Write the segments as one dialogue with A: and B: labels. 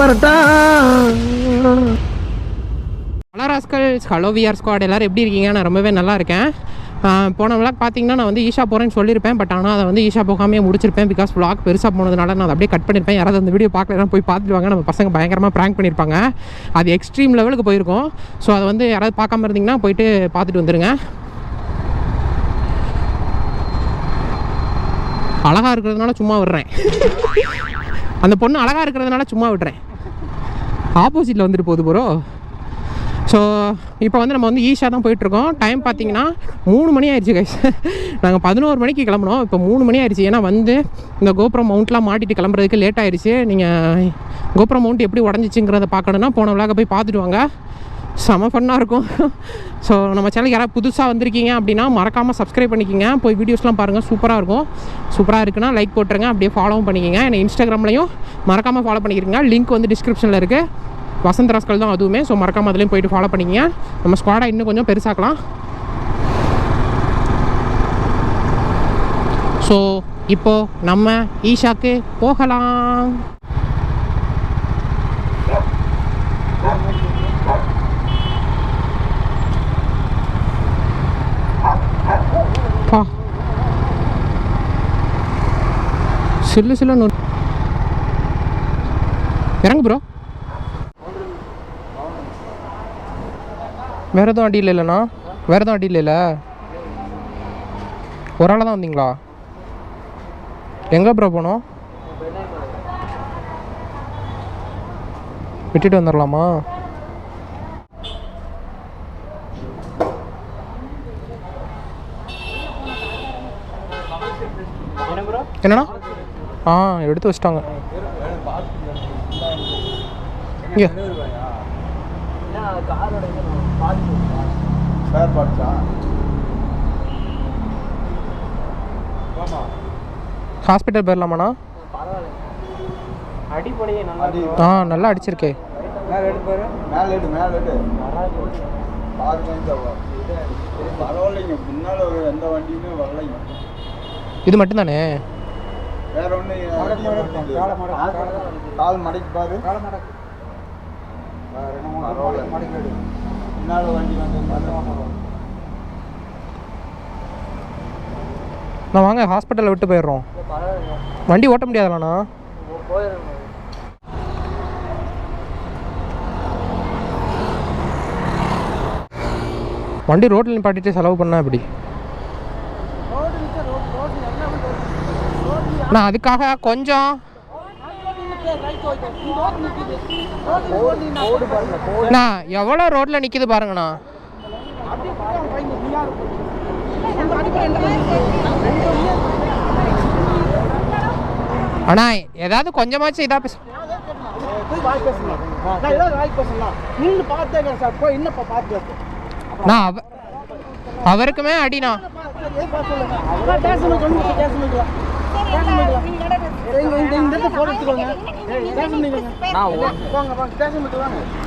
A: Parotta.
B: Hello rascals, hello VR squad, எல்லோரும் எப்படி இருக்கீங்க? நான் ரொம்பவே நல்லா இருக்கேன். போன விளாக் பார்த்தீங்கன்னா நான் வந்து ஈஷா போகிறேன்னு சொல்லியிருப்பேன். பட் ஆனால் அதை வந்து ஈஷா போகாமே முடிச்சிருப்பேன். பிகாஸ் விளாக் பெருசாக போனதுனால நான் அதை அப்படியே கட் பண்ணியிருப்பேன். யாராவது அந்த வீடியோ பார்க்கலாம் போய் பார்த்துட்டு நம்ம பசங்க பயங்கரமாக ப்ராங்க் பண்ணியிருப்பாங்க. அது எக்ஸ்ட்ரீம் லெவலுக்கு போயிருக்கோம். ஸோ அதை வந்து யாராவது பார்க்காம இருந்தீங்கன்னா போயிட்டு பார்த்துட்டு வந்துடுங்க. அழகாக இருக்கிறதுனால சும்மா விடுறேன். அந்த பொண்ணு அழகாக இருக்கிறதுனால சும்மா விடுறேன். ஆப்போசிட்டில் வந்துட்டு போகுது ப்ரோ. ஸோ இப்போ வந்து நம்ம வந்து ஈஷா தான் போயிட்டுருக்கோம். டைம் பார்த்தீங்கன்னா 3 மணி ஆயிடுச்சு கைஸ். நாங்கள் 11 மணிக்கு கிளம்புனோம். இப்போ 3 மணி ஆயிடுச்சு. ஏன்னா வந்து இந்த கோபுரம் மவுண்ட்லாம் மாட்டிட்டு கிளம்புறதுக்கு லேட் ஆயிடுச்சு. நீங்கள் கோபுரம் மவுண்ட் எப்படி உடஞ்சிச்சுங்கிறத பார்க்கணுன்னா போன விழாக்க போய் பார்த்துட்டு வாங்க. செம ஃபன்னாக இருக்கும். ஸோ நம்ம சேனலுக்கு யாராவது புதுசாக வந்திருக்கீங்க அப்படின்னா மறக்காமல் சப்ஸ்கிரைப் பண்ணிக்கோங்க. போய் வீடியோஸ்லாம் பாருங்கள், சூப்பராக இருக்கும். சூப்பராக இருக்குன்னா லைக் போட்டுருங்க, அப்படியே ஃபாலோவும் பண்ணிக்கோங்க. என்னை இன்ஸ்டாகிராம்லையும் மறக்காமல் ஃபாலோ பண்ணிக்கிறீங்க. லிங்க் வந்து டிஸ்கிரிப்ஷனில் இருக்குது. வசந்த் ராஸ்கல் தான் அதுவுமே. ஸோ மறக்காமல் அதுலேயும் போய்ட்டு ஃபாலோ பண்ணிக்கங்க. நம்ம ஸ்குவாடை இன்னும் கொஞ்சம் பெருசாக்கலாம். ஸோ இப்போது நம்ம ஈஷாக்கு போகலாம். சில்லு சில்லுன்னு இறங்கு ப்ரோ. வேறு எதுவும் அடி இல்லைண்ணா? வேறு எதுவும் அடி இல்லைல்ல? ஒரு ஆளாக தான் வந்தீங்களா? எங்கே ப்ரோ போனோம்? விட்டுட்டு வந்துடலாமா? என்னண்ணா? எடுத்து வச்சிட்டாங்க. இங்கே ஹாஸ்பிட்டல் போயிடலாமாண்ணா? நல்லா அடிச்சிருக்கே. இது மட்டும்தானே? வேற ஒண்ணு கால் மடக்கி பாரு. நான் வாங்க ஹாஸ்பிட்டலில் விட்டு போயிடுறோம். வண்டி ஓட்ட முடியாதுலண்ணா? வண்டி ரோட்டில் நிப்பாட்டிட்டு செலவு பண்ணா எப்படி? நான் அதுக்காக கொஞ்சம் எவ்வளோ ரோட்ல நிக்குது பாருங்கண்ணா. அண்ணா ஏதாவது கொஞ்சமாச்சும் இதா பேச. அவருக்குமே அடினா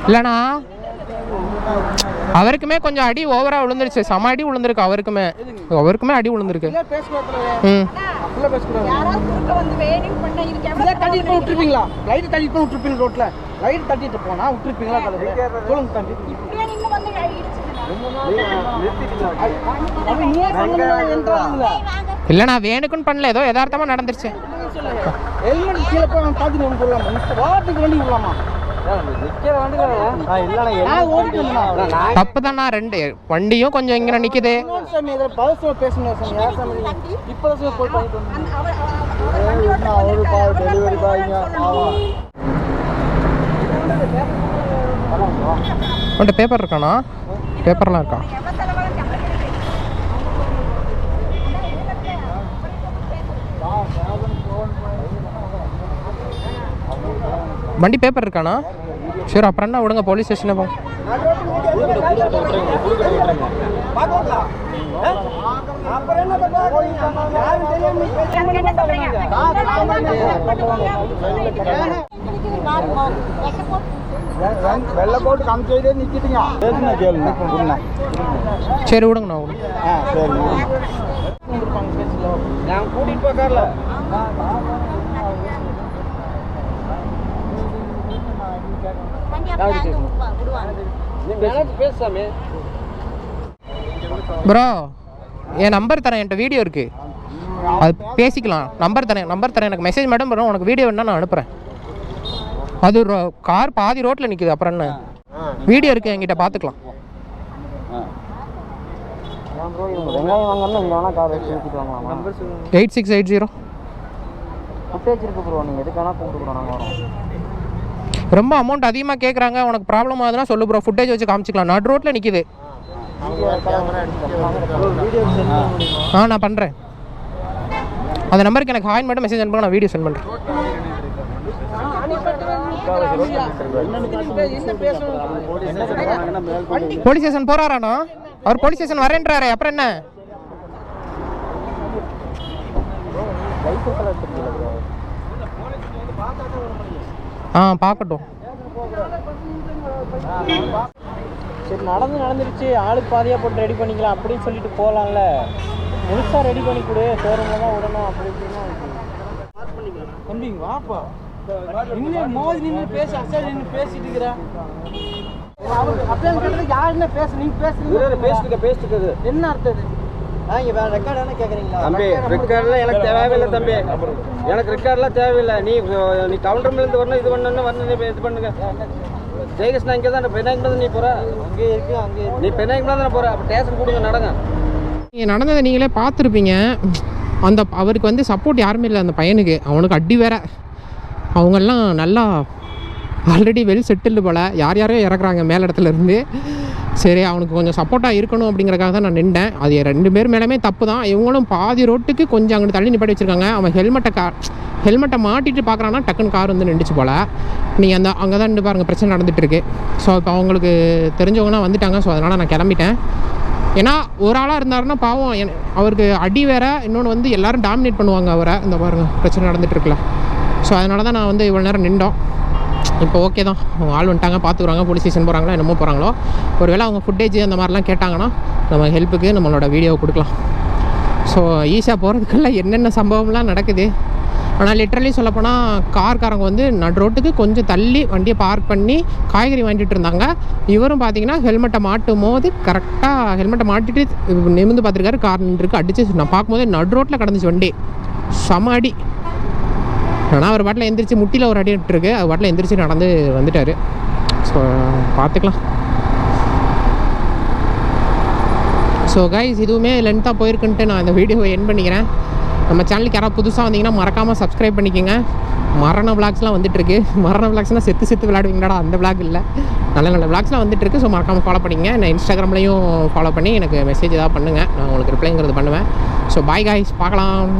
B: இல்லண்ணா, அவருக்குமே கொஞ்சம் அடி ஓவரா விழுந்துருச்சு. செம அடி விழுந்திருக்கு. அவருக்குமே அடி விழுந்திருக்கு. இல்லண்ணா வேணுக்குன்னு பண்ணல, ஏதோ யதார்த்தமா நடந்துருச்சு. தப்பு தானா? ரெண்டு வண்டியும் கொஞ்சம் இங்க நிக்குது. உன்கிட்ட பேப்பர் இருக்காண்ணா? பேப்பர்லாம் இருக்கா? வண்டி பேப்பர் இருக்காண்ணா? சரி அப்புறம் என்ன விடுங்க, போலீஸ் ஸ்டேஷனை போ. சரி விடுங்கண்ணா, விடுங்க. ப்ரோ என் நம்பர் தரேன், என்கிட்ட வீடியோ இருக்குது, அது பேசிக்கலாம். நம்பர் தரேன் எனக்கு மெசேஜ் மட்டும் பண்ணுறோம். உனக்கு வீடியோ வேணா நான் அனுப்புகிறேன். அது கார் பாதி ரோட்டில் நிற்குது, அப்புறம் என்ன வீடியோ இருக்குது என்கிட்ட, பார்த்துக்கலாம்.
A: வெங்காயம் வாங்கணும் இங்கே வேணால் கார் வச்சு ஊற்றிட்டு வாங்கலாம்.
B: 8680
A: ஃபுட்டேஜ் இருக்குது ப்ரோ, நீங்கள் எதுக்கு வேணால் கூப்பிட்டுக்கிறோம், நாங்கள் வரோம்.
B: ரொம்ப அமௌண்ட் அதிகமாக கேட்குறாங்க, உனக்கு ப்ராப்ளம் ஆகுதுன்னா சொல்லு ப்ரோ, ஃபுட்டேஜ் வச்சு காமிச்சிக்கலாம். நடு ரோட்டில் நிற்கிது. நான் பண்ணுறேன். அந்த நம்பருக்கு எனக்கு ஹாய் மட்டும் மெசேஜ் அனுப்புங்க, நான் வீடியோ சென்ட் பண்ணுறேன். போலீஸ் ஸ்டேஷன் போறாராண்ணா? அவர் போலீஸ் ஸ்டேஷன் வரேன்றாரு, அப்புறம் என்ன? பார்க்கட்டும்.
A: சரி நடந்துருச்சு, ஆளுக்கு பாதியாக போட்டு ரெடி பண்ணிக்கலாம் அப்படின்னு சொல்லிட்டு போகலாம்ல. முழுசாக ரெடி பண்ணி கொடு, ஷோரூமில் தான் விடணும் அப்படி இப்படின்னா தம்பி வாப்பா. இன்னும் மோதி நின்று பேச அசல் நின்று பேசிட்டு இருக்கிறேன். அவர் அப்படியே கேட்டது யார் என்ன பேச, நீங்கள் பேசுறது என்ன அர்த்தம்? இங்கே வேறு ரெக்கார்டு என்ன கேட்குறீங்களா? தம்பி ரெக்கார்டெலாம் எனக்கு தேவையில்லை தம்பி, எனக்கு ரெக்கார்டெலாம் தேவையில்லை. நீ கவுண்டர்லேருந்து வரணும், இது வரணும் இது பண்ணுங்க. ஜெயகிருஷ்ணா இங்கே தான் பெண்ணாய்க்கு நீ போகிற, அங்கே இருக்கு, அங்கே நீ பெண்ணாய்க்கு தானே போகிற. அப்போ ஸ்டேஷன் கொடுங்க, நடங்க.
B: நீங்கள் நடந்ததை நீங்களே பார்த்துருப்பீங்க. அவருக்கு வந்து சப்போர்ட் யாருமே இல்லை அந்த பையனுக்கு. அவனுக்கு அடி வேற. அவங்கெல்லாம் நல்லா ஆல்ரெடி வெல் செட்டில்டு போல், யாரையும் இறக்குறாங்க மேல் இடத்துலேருந்து. சரி அவனுக்கு கொஞ்சம் சப்போர்ட்டாக இருக்கணும் அப்படிங்கிறக்காக தான் நான் நின்றேன். அது 2 பேர் மேலேயுமே தப்பு தான். இவங்களும் பாதி ரோட்டுக்கு கொஞ்சம் அங்கிட்டு தள்ளி நிப்பாட்டி வச்சுருக்காங்க. அவன் ஹெல்மெட்டை மாட்டிட்டு பார்க்குறான்னா டக்குன்னு கார் வந்து நின்றுச்சு போல். நீங்கள் அங்கே தான் நின்று பாருங்கள், பிரச்சனை நடந்துகிட்ருக்கு. ஸோ இப்போ அவங்களுக்கு தெரிஞ்சவங்கன்னா வந்துட்டாங்க. ஸோ அதனால் நான் கிளம்பிட்டேன். ஏன்னா ஒரு ஆளாக இருந்தாருன்னா பாவம், அவருக்கு அடி வேறு. இன்னொன்று வந்து எல்லோரும் டாமினேட் பண்ணுவாங்க அவரை. இந்த பாருங்கள் பிரச்சனை நடந்துகிட்ருக்குல்ல. ஸோ அதனால தான் நான் வந்து இவ்வளோ நேரம் நின்றோம். இப்போ ஓகே தான், அவங்க ஆள் வந்துட்டாங்க, பார்த்துக்குறாங்க. போலீஸ் ஸ்டேஷன் போகிறாங்களோ என்னமோ போகிறாங்களோ. ஒருவேளை அவங்க ஃபுட்டேஜ் அந்த மாதிரிலாம் கேட்டாங்கன்னா நம்ம ஹெல்ப்புக்கு நம்மளோட வீடியோவை கொடுக்கலாம். ஸோ ஈஸியாக போகிறதுக்குள்ள என்னென்ன சம்பவம்லாம் நடக்குது. ஆனால் லிட்ரலி சொல்லப்போனால் கார்காரங்க வந்து நடு ரோட்டுக்கு கொஞ்சம் தள்ளி வண்டியை பார்க் பண்ணி காய்கறி வாங்கிட்டு இருந்தாங்க. இவரும் பார்த்தீங்கன்னா ஹெல்மெட்டை மாட்டும் போது கரெக்டாக ஹெல்மெட்டை மாட்டிட்டு நிமிர்ந்து பார்த்துருக்காரு. கார் நின்றுருக்கு, அடிச்சு நான் பார்க்கும்போது நடு ரோட்டில் கிடந்துச்சு வண்டி, செம அடி. ஆனால் அவர் பாட்டில் எந்திரிச்சு முட்டியில் ஒரு அடி விட்டுருக்கு, அது பாட்டில் எந்திரிச்சு நடந்து வந்துட்டார். ஸோ பார்த்துக்கலாம். ஸோ கைஸ் இதுவுமே லென்த்தாக போயிருக்குன்ட்டு நான் இந்த வீடியோவை எண்ட் பண்ணிக்கிறேன். நம்ம சேனலுக்கு யாராவது புதுசாக வந்தீங்கன்னா மறக்காமல் சப்ஸ்கிரைப் பண்ணிக்கோங்க. மரண விளாக்ஸ்லாம் வந்துட்டுருக்கு. மரண விளாக்ஸ்னால் செத்து விளையாடுவீங்களாடா, அந்த விளாக் இல்லை, நல்ல விளாக்ஸ்லாம் வந்துட்டுருக்கு. ஸோ மறக்காமல் ஃபாலோ பண்ணிங்க. நான் இன்ஸ்டாகிராம்லேயும் ஃபாலோ பண்ணி எனக்கு மெசேஜ் ஏதாவது பண்ணுங்கள், நான் உங்களுக்கு ரிப்ளைங்கிறது பண்ணுவேன். ஸோ பாய் காய்ஸ், பார்க்கலாம்.